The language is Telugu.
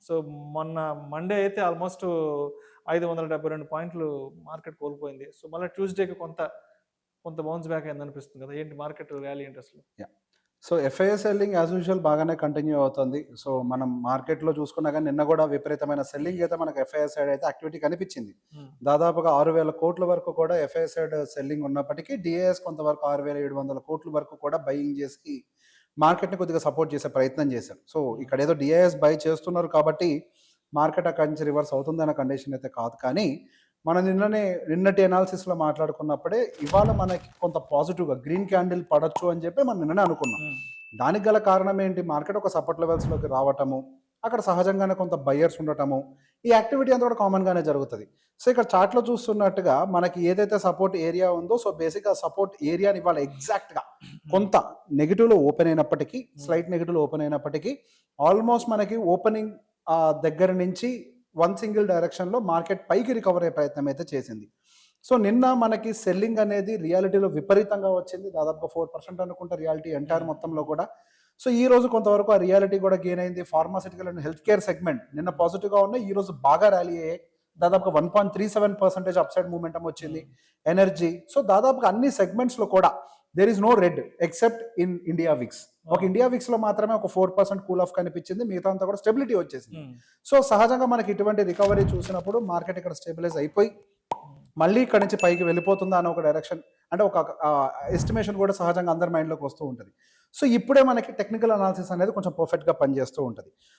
సో మొన్న మండే అయితే ఆల్మోస్ట్ 572 పాయింట్లు మార్కెట్ కోల్పోయింది. సో మళ్ళీ ట్యూస్డేకి కొంత కొంత బౌన్స్ బ్యాక్ అయింది అనిపిస్తుంది కదా. ఏంటి మార్కెట్ ర్యాలీ ఏంటి అసలు? So FII selling as usual బాగానే కంటిన్యూ అవుతుంది. సో మనం మార్కెట్లో చూసుకున్నా కానీ నిన్న కూడా విపరీతమైన సెల్లింగ్ అయితే మనకు ఎఫ్ఐఐ సైడ్ అయితే యాక్టివిటీ కనిపించింది. దాదాపుగా 6,000 కోట్ల వరకు కూడా ఎఫ్ఐఐ సైడ్ సెల్లింగ్ ఉన్నప్పటికీ డిఐఎస్ కొంతవరకు 6,700 కోట్ల వరకు కూడా బయింగ్ చేసి మార్కెట్ని కొద్దిగా సపోర్ట్ చేసే ప్రయత్నం చేశారు. సో ఇక్కడ ఏదో డిఐఎస్ బై చేస్తున్నారు కాబట్టి మార్కెట్ అక్కడి నుంచి రివర్స్ అవుతుందన్న కండిషన్ అయితే కాదు. కానీ మనం నిన్నటి అనాలిసిస్లో మాట్లాడుకున్నప్పుడే ఇవాళ మనకి కొంత పాజిటివ్గా గ్రీన్ క్యాండిల్ పడొచ్చు అని చెప్పి మనం నిన్ననే అనుకున్నాం. దానికి గల కారణం ఏంటి? మార్కెట్ ఒక సపోర్ట్ లెవెల్స్లోకి రావటము, అక్కడ సహజంగానే కొంత బయ్యర్స్ ఉండటము, ఈ యాక్టివిటీ అంతా కూడా కామన్గానే జరుగుతుంది. సో ఇక్కడ చార్ట్లో చూస్తున్నట్టుగా మనకి ఏదైతే సపోర్ట్ ఏరియా ఉందో, సో బేసిక్గా సపోర్ట్ ఏరియాని ఇవాళ ఎగ్జాక్ట్గా కొంత నెగిటివ్లో ఓపెన్ అయినప్పటికీ, స్లైట్ నెగిటివ్లో ఓపెన్ అయినప్పటికీ ఆల్మోస్ట్ మనకి ఓపెనింగ్ దగ్గర నుంచి వన్ సింగిల్ డైరెక్షన్లో మార్కెట్ పైకి రికవర్ అయ్యే ప్రయత్నం అయితే చేసింది. సో నిన్న మనకి సెల్లింగ్ అనేది రియాలిటీలో విపరీతంగా వచ్చింది. దాదాపుగా 4% అనుకుంటా రియాలిటీ ఎంటైర్ మొత్తంలో కూడా. సో ఈ రోజు కొంతవరకు ఆ రియాలిటీ కూడా గెయిన్ అయింది. Pharmaceutical and health care segment నిన్న పాజిటివ్గా ఉన్నాయి, ఈ రోజు బాగా ర్యాలీ అయ్యాయి. దాదాపుగా 1.37% అప్ సైడ్ మూమెంటం వచ్చింది. ఎనర్జీ, సో దాదాపుగా అన్ని సెగ్మెంట్స్లో కూడా there is no red except in India VIX. ఒక ఇండియా విక్స్ లో మాత్రమే ఒక 4% కూల్ ఆఫ్ కనిపించింది, మిగతా అంతా కూడా స్టెబిలిటీ వచ్చేసింది. సో సహజంగా మనకి ఇటువంటి రికవరీ చూసినప్పుడు మార్కెట్ ఇక్కడ స్టెబిలైజ్ అయిపోయి మళ్ళీ ఇక్కడ నుంచి పైకి వెళ్ళిపోతుందా అని ఒక డైరెక్షన్, అంటే ఒక ఎస్టిమేషన్ కూడా సహజంగా అందరి మైండ్లోకి వస్తూ ఉంటుంది. సో ఇప్పుడే మనకి టెక్నికల్ అనాలిసిస్ అనేది కొంచెం పర్ఫెక్ట్గా పనిచేస్తూ ఉంటుంది.